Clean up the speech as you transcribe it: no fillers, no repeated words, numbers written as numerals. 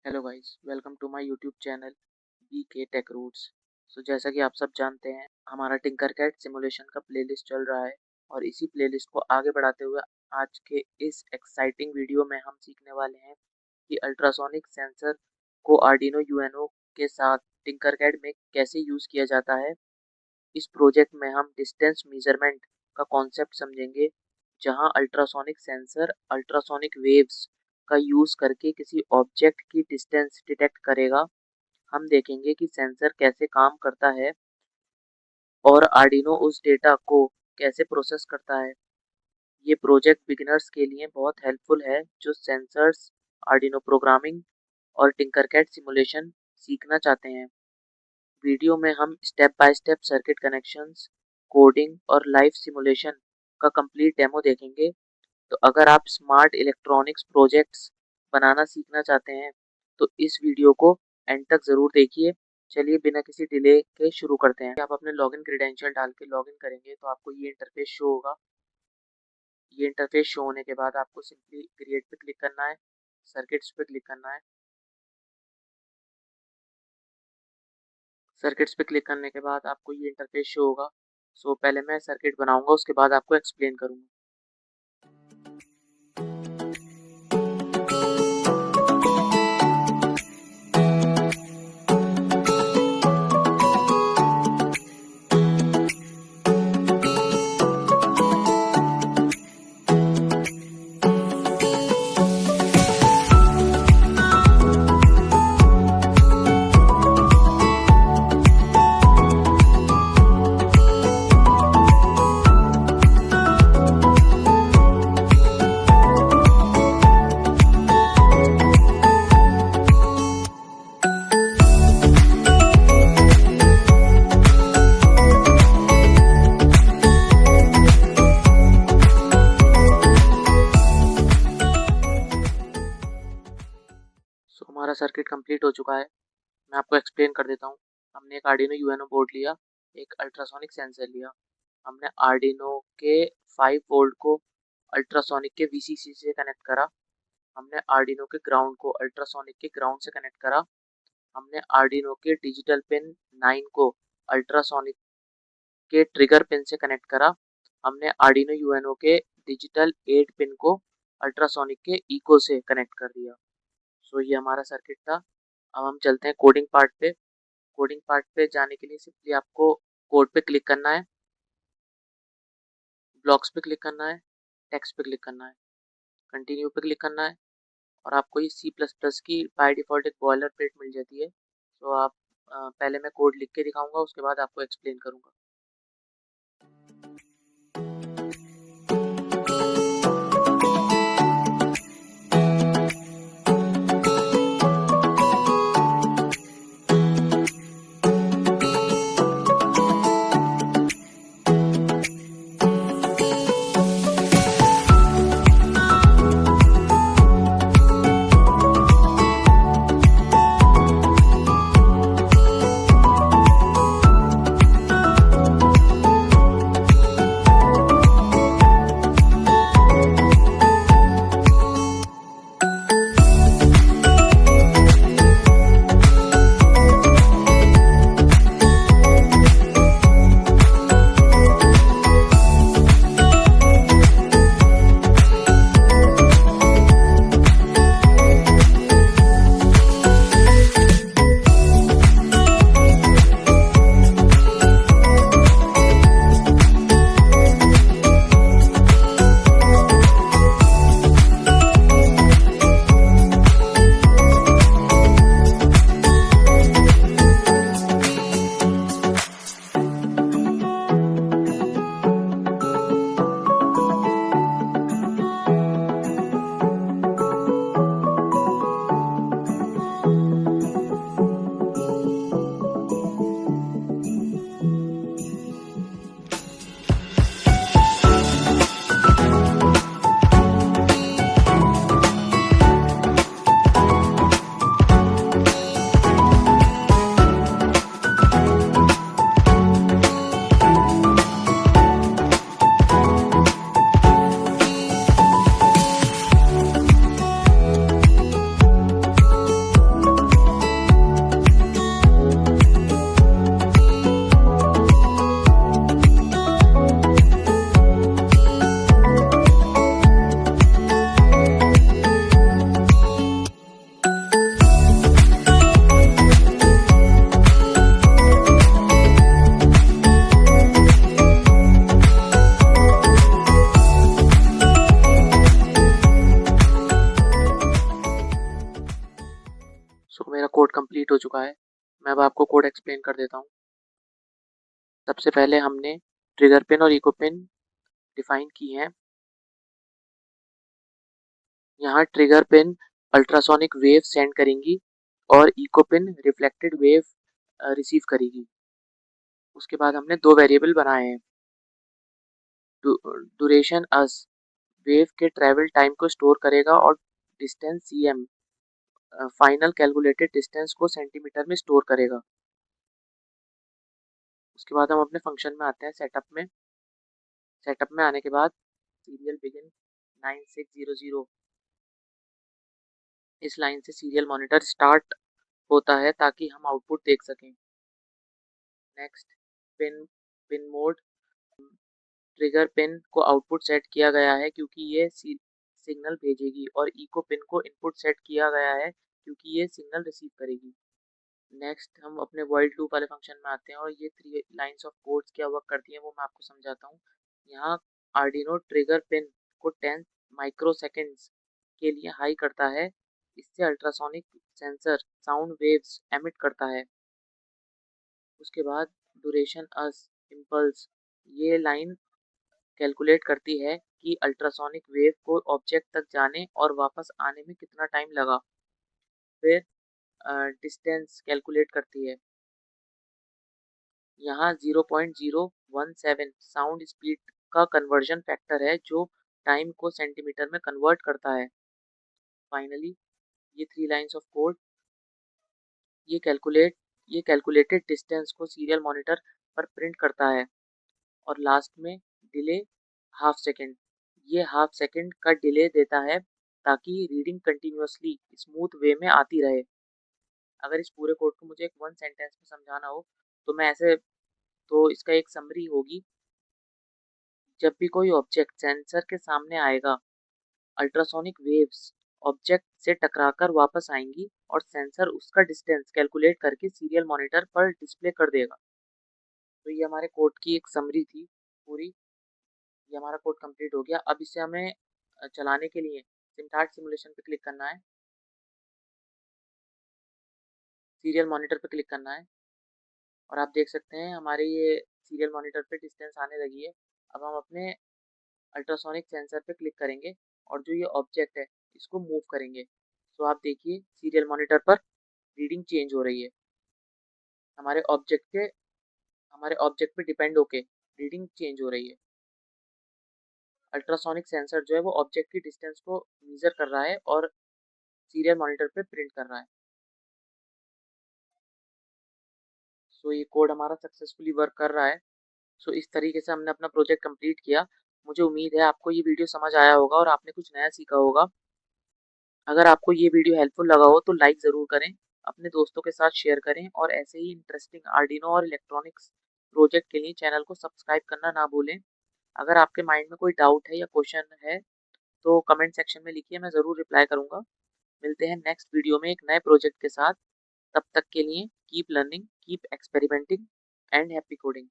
Hello guys, welcome to my YouTube channel B K tech roots. जैसा कि आप सब जानते हैं, हमारा टिंकरकैड सिमुलेशन का प्लेलिस्ट चल रहा है और इसी प्लेलिस्ट को आगे बढ़ाते हुए आज के इस एक्साइटिंग वीडियो में हम सीखने वाले हैं कि अल्ट्रासोनिक सेंसर को आर्डिनो यूएनओ के साथ टिंकरकैड में कैसे यूज़ किया जाता है। इस प्रोजेक्ट में हम डिस्टेंस मेजरमेंट का कॉन्सेप्ट समझेंगे, जहां अल्ट्रासोनिक सेंसर अल्ट्रासोनिक वेव्स का यूज़ करके किसी ऑब्जेक्ट की डिस्टेंस डिटेक्ट करेगा। हम देखेंगे कि सेंसर कैसे काम करता है और आर्डिनो उस डेटा को कैसे प्रोसेस करता है। ये प्रोजेक्ट बिगिनर्स के लिए बहुत हेल्पफुल है जो सेंसर्स, आर्डिनो प्रोग्रामिंग और टिंकरकैड सिमुलेशन सीखना चाहते हैं। वीडियो में हम step by step circuit connections, coding और लाइव सिमुलेशन का कंप्लीट डेमो देखेंगे। तो अगर आप स्मार्ट इलेक्ट्रॉनिक्स प्रोजेक्ट्स बनाना सीखना चाहते हैं तो इस वीडियो को एंड तक ज़रूर देखिए। चलिए बिना किसी डिले के शुरू करते हैं। आप अपने लॉगिन क्रेडेंशियल डाल के लॉगिन करेंगे तो आपको ये इंटरफेस शो होगा। ये इंटरफेस शो होने के बाद आपको सिंपली क्रिएट पे क्लिक करना है, सर्किट्स पे क्लिक करना है। सर्किट्स पे क्लिक करने के बाद आपको ये इंटरफेस शो होगा। पहले मैं सर्किट बनाऊंगा, उसके बाद आपको एक्सप्लेन करूंगा। हमारा सर्किट कंप्लीट हो चुका है। मैं आपको एक्सप्लेन कर देता हूँ। हमने एक आर्डिनो यूएनओ बोर्ड लिया, एक अल्ट्रासोनिक सेंसर लिया। हमने आर्डिनो के 5 वोल्ट को अल्ट्रासोनिक के वीसीसी से कनेक्ट करा। हमने आर्डिनो के ग्राउंड को अल्ट्रासोनिक के ग्राउंड से कनेक्ट करा। हमने आर्डिनो के डिजिटल पिन 9 को अल्ट्रासोनिक के ट्रिगर पिन से कनेक्ट करा। हमने आर्डिनो यूएनओ के डिजिटल 8 पिन को अल्ट्रासोनिक के इको से कनेक्ट कर दिया। ये हमारा सर्किट था। अब हम चलते हैं कोडिंग पार्ट पे। कोडिंग पार्ट पे जाने के लिए सिंपली आपको कोड पे क्लिक करना है, ब्लॉक्स पे क्लिक करना है, टेक्स्ट पे क्लिक करना है, कंटिन्यू पे क्लिक करना है और आपको ये C++ की बाय डिफ़ॉल्ट एक बॉयलर प्लेट मिल जाती है। आप पहले मैं कोड लिख के दिखाऊंगा, उसके बाद आपको एक्सप्लेन करूंगा। कंप्लीट हो चुका है। मैं अब आपको कोड एक्सप्लेन कर देता हूँ। सबसे पहले हमने ट्रिगर पिन और इको पिन डिफाइन की हैं। यहाँ trigger pin ultrasonic wave send करेंगी और eco pin reflected wave receive करेगी। उसके बाद हमने दो वेरिएबल बनाए हैं। ड्यूरेशन अस वेव के ट्रैवल टाइम को स्टोर करेगा और distance cm final calculated distance को सेंटीमीटर में स्टोर करेगा। उसके बाद हम अपने फंक्शन में आते हैं सेटअप में आने के बाद सीरियल बिगिन 9600 इस लाइन से सीरियल मॉनिटर स्टार्ट होता है ताकि हम आउटपुट देख सकें। Next pin mode trigger pin को आउटपुट सेट किया गया है क्योंकि ये सिग्नल भेजेगी और इको पिन को इनपुट सेट किया गया है क्योंकि ये सिग्नल रिसीव करेगी। नेक्स्ट हम अपने वॉइड लूप वाले फंक्शन में आते हैं और ये 3 लाइंस ऑफ कोड्स क्या वर्क करती हैं वो मैं आपको समझाता हूँ। यहाँ आर्डिनो ट्रिगर पिन को 10 माइक्रोसेकंड्स के लिए हाई करता है। इससे ultrasonic sensor sound waves emit करता है। उसके बाद ड्यूरेशन अस इम्पल्स ये लाइन कैलकुलेट करती है कि अल्ट्रासोनिक वेव को ऑब्जेक्ट तक जाने और वापस आने में कितना टाइम लगा। फिर डिस्टेंस कैलकुलेट करती है। यहाँ 0.017 साउंड स्पीड का कन्वर्जन फैक्टर है जो टाइम को सेंटीमीटर में कन्वर्ट करता है। फाइनली ये 3 लाइंस ऑफ कोड ये कैलकुलेटेड डिस्टेंस को सीरियल मॉनिटर पर प्रिंट करता है और लास्ट में डिले हाफ सेकेंड ये हाफ सेकेंड का डिले देता है ताकि रीडिंग कंटिन्यूअसली स्मूथ वे में आती रहे। अगर इस पूरे कोड को मुझे एक 1 सेंटेंस में समझाना हो तो मैं ऐसे तो इसका एक समरी होगी। जब भी कोई ऑब्जेक्ट सेंसर के सामने आएगा अल्ट्रासोनिक वेव्स ऑब्जेक्ट से टकराकर वापस आएंगी और सेंसर उसका डिस्टेंस कैलकुलेट करके सीरियल मॉनिटर पर डिस्प्ले कर देगा। तो ये हमारे कोड की एक समरी थी पूरी। ये हमारा कोड कंप्लीट हो गया। अब इसे हमें चलाने के लिए सिमटाट सिमुलेशन पे क्लिक करना है, सीरियल मॉनिटर पे क्लिक करना है और आप देख सकते हैं हमारे ये सीरियल मॉनिटर पे डिस्टेंस आने लगी है। अब हम अपने अल्ट्रासोनिक सेंसर पे क्लिक करेंगे और जो ये ऑब्जेक्ट है इसको मूव करेंगे। तो आप देखिए सीरियल मॉनिटर पर रीडिंग चेंज हो रही है। हमारे ऑब्जेक्ट पे डिपेंड होके रीडिंग चेंज हो रही है। अल्ट्रासोनिक सेंसर जो है वो ऑब्जेक्ट की डिस्टेंस को मेजर कर रहा है और सीरियल मॉनिटर पे प्रिंट कर रहा है। सो ये कोड हमारा सक्सेसफुली वर्क कर रहा है। सो इस तरीके से हमने अपना प्रोजेक्ट कंप्लीट किया। मुझे उम्मीद है आपको ये वीडियो समझ आया होगा और आपने कुछ नया सीखा होगा। अगर आपको ये वीडियो हेल्पफुल लगा हो तो लाइक ज़रूर करें, अपने दोस्तों के साथ शेयर करें और ऐसे ही इंटरेस्टिंग आर्डिनो और इलेक्ट्रॉनिक्स प्रोजेक्ट के लिए चैनल को सब्सक्राइब करना ना भूलें। अगर आपके माइंड में कोई डाउट है या क्वेश्चन है तो कमेंट सेक्शन में लिखिए, मैं ज़रूर रिप्लाई करूँगा। मिलते हैं नेक्स्ट वीडियो में एक नए प्रोजेक्ट के साथ। तब तक के लिए keep learning, keep experimenting and happy coding.